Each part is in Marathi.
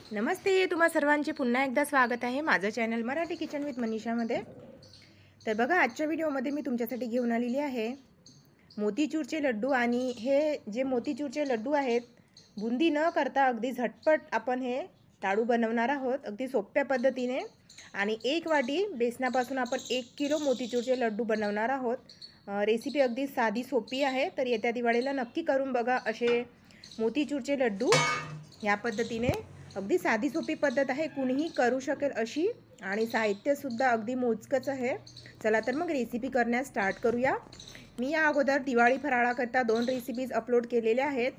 नमस्ते, तुम्हा सर्वांचे पुन्हा एकदा स्वागत आहे माझं चॅनल मराठी किचन विथ मनीषामध्ये। तर बघा, आजच्या व्हिडिओमध्ये मी तुमच्यासाठी घेऊन आलेली आहे मोतीचूरचे लड्डू। आणि हे जे मोतीचूरचे लड्डू आहेत, बुंदी न करता अगदी झटपट आपण हे लाडू बनवणार आहोत, अगदी सोप्या पद्धतीने। आणि एक वाटी बेसनापासून आपण 1 किलो मोतीचूरचे लड्डू बनवणार आहोत। रेसिपी अगदी साधी सोपी आहे, तर येत्या दिवाळीला नक्की करून बघा असे मोतीचूरचे लड्डू। या पद्धतीने अगदी साधी सोपी पद्धत आहे, कुणीही करू शकेल अशी, आणि साहित्यसुद्धा अगदी मोजकंच आहे। चला तर मग रेसिपी करण्यास स्टार्ट करूया। मी या अगोदर दिवाळी फराळाकरता 2 रेसिपीज अपलोड केलेल्या आहेत,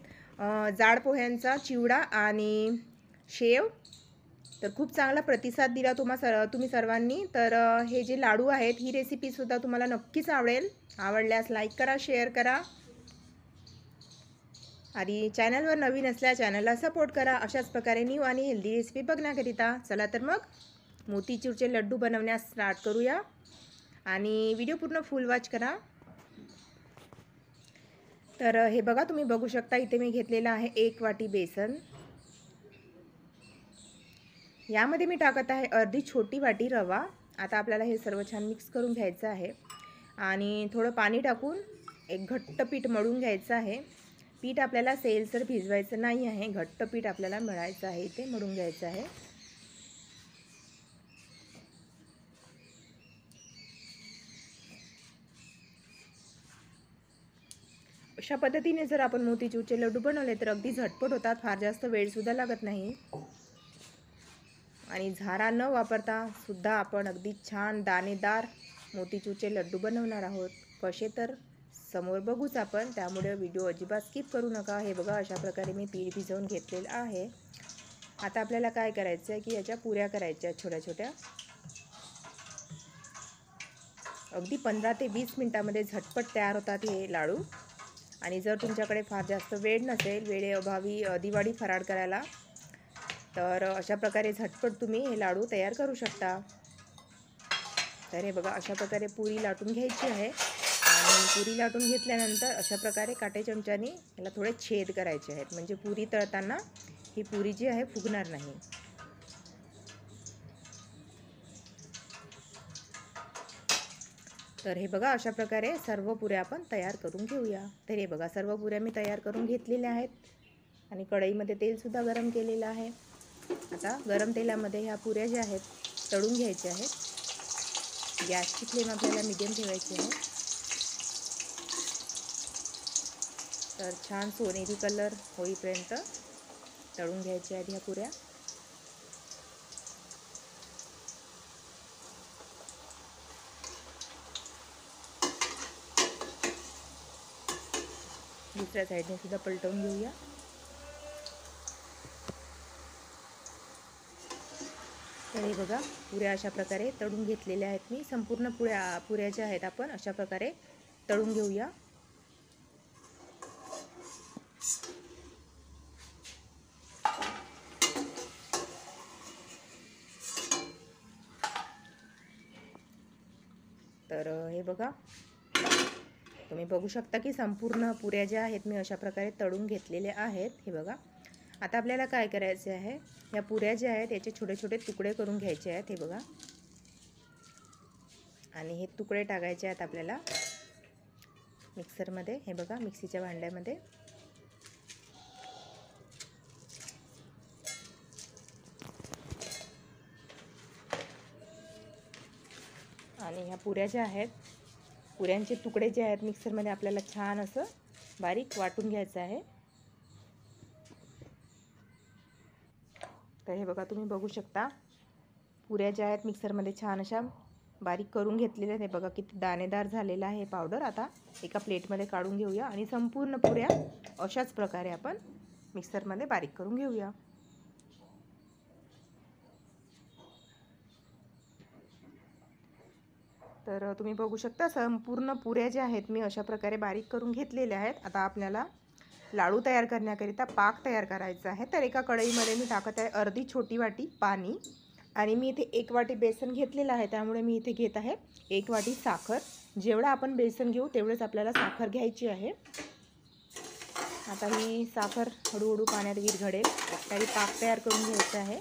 जाड पोह्यांचा चिवडा आणि शेव। तर खूप चांगला प्रतिसाद दिला तुम्ही सर्वांनी। तर हे जे लाडू आहेत, ही रेसिपीसुद्धा तुम्हाला नक्कीच आवडेल। आवडल्यास लाईक करा, शेअर करा, आणि चॅनलवर नवीन असल्या चॅनलला सपोर्ट करा। अशाच प्रकारे न्यू आणि हेल्दी रेसिपी बघण्याकरिता चला तर मग मोतीचूरचे लड्डू बनवण्यास स्टार्ट करूया, आणि व्हिडिओ पूर्ण फुल वॉच करा। तर हे बघा, तुम्ही बघू शकता इथे मी घेतलेला आहे 1 वाटी बेसन। यामध्ये मी टाकत आहे अर्धी छोटी वाटी रवा। आता आपल्याला हे सर्व छान मिक्स करून घ्यायचं आहे, आणि थोडं पाणी टाकून एक घट्ट पीठ मळून घ्यायचं आहे। पीठ आपल्याला सैलसर भिजवायचं नाही आहे, घट्ट पीठ आपल्याला मळायचं आहे, इथे मळून घ्यायचं आहे। अशा पद्धतीने जर आपण मोतीचूरचे लड्डू बनवले तर अगदी झटपट होतात, फार जास्त वेळसुद्धा लागत नाही, आणि झारा न वापरता सुद्धा आपण अगदी छान दाणेदार मोतीचूरचे लड्डू बनवणार आहोत। कसे तर समोर बघूच आपण, त्यामुळे व्हिडिओ अजिबात स्किप करू नका। हे बघा, अशा प्रकारे मी पीठ भिजवून घेतलेलं आहे। आता आपल्याला काय करायचं आहे की याच्या पुऱ्या करायच्या छोट्या छोट्या। अगदी 15 ते 20 मिनिटांमध्ये झटपट तयार होतात हे लाडू। आणि जर तुमच्याकडे फार जास्त वेळ नसेल, वेळेअभावी दिवाळी फराळ करायला, तर अशा प्रकारे झटपट तुम्ही हे लाडू तयार करू शकता। तर हे बघा, अशा प्रकारे पुरी लाटून घ्यायची आहे, आणि पुरी लाटून घेतल्यानंतर अशा प्रकारे काटे चमच्याने याला थोडे छेद करायचे आहेत, म्हणजे पुरी तळताना ही पुरी जी आहे फुगणार नाही। तर हे बघा, अशा प्रकारे सर्व पुऱ्या आपण तयार करून घेऊया। तर हे बघा, सर्व पुऱ्या मी तयार करून घेतलेल्या आहेत, आणि कढईमध्ये तेलसुद्धा गरम केलेलं आहे। आता गरम तेलामध्ये ह्या पुऱ्या ज्या आहेत तळून घ्यायच्या आहेत। गॅसची फ्लेम आपल्याला मीडियम ठेवायची आहे। तर छान सोनेरी कलर होईपर्यंत तळून घ्यायच्या आहेत ह्या पुऱ्या। दुसऱ्या साईडने सुद्धा पलटवून घेऊया। तर हे बघा, पुऱ्या अशा प्रकारे तळून घेतलेल्या आहेत मी। संपूर्ण पुऱ्या ज्या आहेत आपण अशा प्रकारे तळून घेऊया। तर हे बघा, तुम्ही बघू शकता की संपूर्ण पुऱ्या ज्या आहेत मी अशा प्रकारे तळून घेतलेल्या आहेत। हे बघा, आता आपल्याला काय करायचे आहे, या पुऱ्या ज्या आहेत याचे छोटे छोटे तुकडे करून घ्यायचे आहेत। हे बघा, आणि हे तुकडे टाकायचे आहेत आपल्याला मिक्सरमध्ये। हे बघा, मिक्सीच्या भांड्यामध्ये। आणि ह्या पुऱ्या ज्या आहेत, पुऱ्यांचे तुकडे जे आहेत मिक्सरमध्ये आपल्याला छान असं बारीक वाटून घ्यायचं आहे। तर हे बघा, तुम्ही बघू शकता पुऱ्या ज्या आहेत मिक्सरमध्ये छान अशा बारीक करून घेतलेल्या आहेत। हे बघा, किती दाणेदार झालेला आहे पावडर। आता एका प्लेटमध्ये काढून घेऊया, आणि संपूर्ण पुऱ्या अशाच प्रकारे आपण मिक्सरमध्ये बारीक करून घेऊया। तर तुम्ही बघू शकता संपूर्ण पुऱ्या ज्या आहेत मी अशा प्रकारे बारीक करून घेतलेल्या आहेत। आता आपल्याला लाडू तयार करण्याकरिता पाक तयार करायचा आहे। तर एका कढईमध्ये मी टाकत आहे अर्धी छोटी वाटी पाणी, आणि मी इथे 1 वाटी बेसन घेतलेलं आहे, त्यामुळे मी इथे घेत आहे 1 वाटी साखर। जेवढं आपण बेसन घेऊ तेवढंच आपल्याला साखर घ्यायची आहे। आता ही साखर हळूहळू पाण्यात विरघळेल त्यावेळी पाक तयार करून घ्यायचा आहे.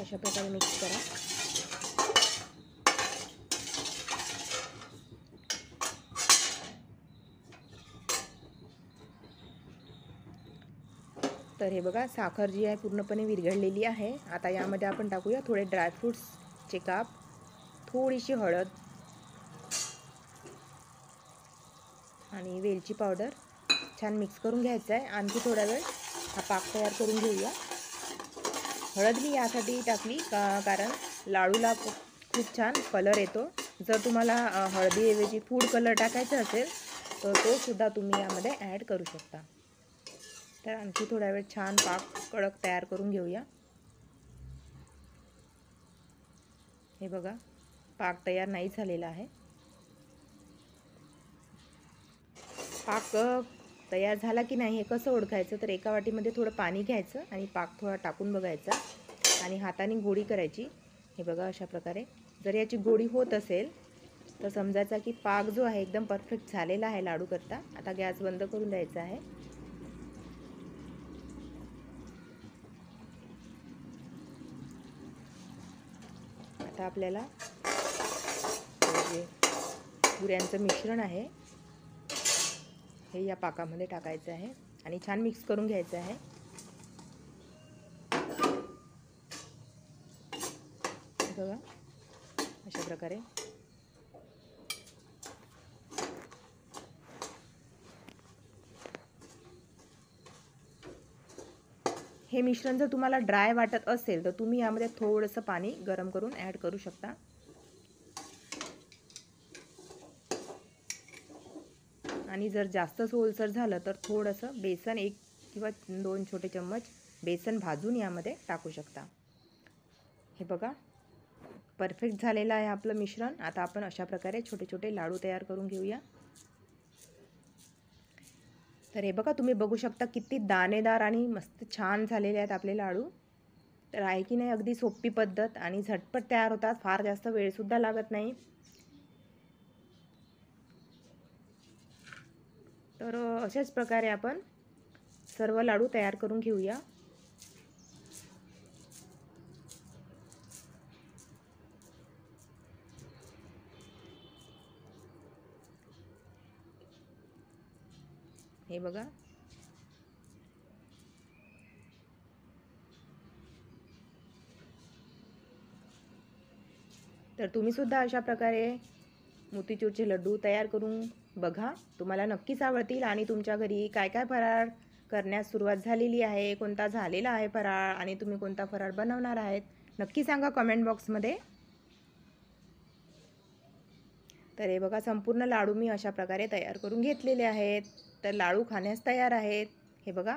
अशा प्रकारे मिक्स करा. तर हे बघा साखर जी आहे पूर्णपणे विरघळलेली आहे. आता यामध्ये आपण टाकूया थोडे ड्रायफ्रूट्सचे काप, थोडीशी हळद आणि वेलची पावडर. छान मिक्स करून घ्यायचं आहे. आणखी थोडा वेळ हा पाक तयार करून घेऊया. हळद मी यासाठी टाकली कारण लाडूला खूप छान कलर येतो. जर तुम्हाला हळदीऐवजी फूड कलर टाकायचा असेल तर तो सुद्धा तुम्ही यामध्ये ॲड करू शकता. तर आणखी थोडा वेळ छान पाक कडक तयार करून घेऊया. हे बघा पाक तयार नाही झालेला आहे. पाक तयार झाला की नाही हे कसं ओळखायचं, तर एका वाटीमध्ये थोडं पाणी घ्यायचं आणि पाक थोडा टाकून बघायचा आणि हाताने गोळी करायची. हे बघा अशा प्रकारे जर याची गोळी होत असेल तर समजायचा की पाक जो आहे एकदम परफेक्ट झालेला आहे लाडू करता. आता गॅस बंद करून द्यायचा आहे. आता आपल्याला जे पुऱ्यांचं मिश्रण आहे हे या पाकामध्ये टाकायचं आहे आणि छान मिक्स करून घ्यायचं आहे. बघा अशा प्रकारे हे मिश्रण जर तुम्हाला ड्राय वाटत असेल तर तुम्ही यामध्ये थोडंसं पाणी गरम करून ॲड करू शकता. आणि जर जास्तच ओलसर झालं तर थोडंसं बेसन 1 किंवा 2 छोटे चम्मच बेसन भाजून यामध्ये टाकू शकता. हे बघा परफेक्ट झालेलं आहे आपलं मिश्रण. आता आपण अशा प्रकारे छोटे छोटे लाडू तयार करून घेऊया. तर हे बघा तुम्ही बघू शकता किती दाणेदार आणि मस्त छान झालेले आहेत आपले लाडू. तर आहे की नाही अगदी सोपी पद्धत आणि झटपट तयार होतात. फार जास्त वेळसुद्धा लागत नाही. तर अशाच प्रकारे आपण सर्व लाडू तयार करून घेऊया. हे बघा तर तुम्ही सुद्धा अशा प्रकारे मोतीचूरचे लड्डू तयार करून बघा. तुम्हाला नक्कीच आवडतील. आणि तुमच्या घरी काय काय फराळ करण्यास सुरुवात झालेली आहे, कोणता झालेला आहे फराळ आणि तुम्ही कोणता फराळ बनवणार आहेत नक्की सांगा कमेंट बॉक्समध्ये. तर हे बघा संपूर्ण लाडू मी अशा प्रकारे तयार करून घेतलेले आहेत. तर लाडू खाण्यास तयार आहेत. हे बघा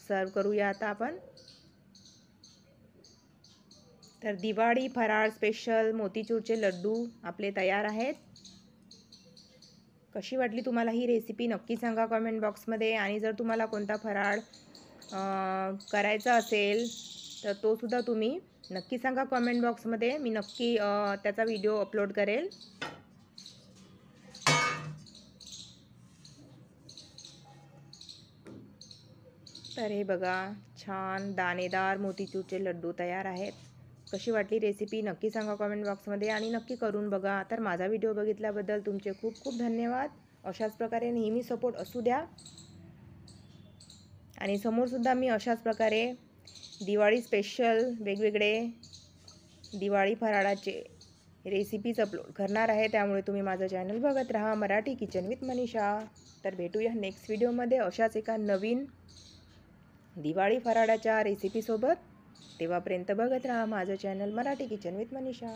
सर्व करूया आता आपण. तर दिवाळी फराळ स्पेशल मोतीचूरचे लड्डू आपले तयार आहेत. कशी वाटली तुम्हाला ही रेसिपी नक्की सांगा कमेंट बॉक्समध्ये. आणि जर तुम्हाला कोणता फराळ करायचा असेल तर तो सुद्धा तुम्ही नक्की सांगा कमेंट बॉक्समध्ये. मी नक्की त्याचा व्हिडिओ अपलोड करेल. तर हे बघा छान दाणेदार मोतीचूरचे लड्डू तयार आहेत. कशी वाटली रेसिपी नक्की सांगा कमेंट बॉक्समध्ये आणि नक्की करून बघा. तर माझा व्हिडिओ बघितल्याबद्दल तुमचे खूप खूप धन्यवाद. अशाच प्रकारे नेहमी सपोर्ट असू द्या. आणि समोरसुद्धा मी अशाच प्रकारे दिवाळी स्पेशल वेगवेगळे दिवाळी फराळाचे रेसिपीज अपलोड करणार आहे. त्यामुळे तुम्ही माझं चॅनल बघत राहा मराठी किचन विथ मनीषा. तर भेटूया नेक्स्ट व्हिडिओमध्ये अशाच एका नवीन दिवाळी फराळाच्या रेसिपीसोबत. तेव्हापर्यंत बघत राहा माझं channel Marathi kitchen with Manisha.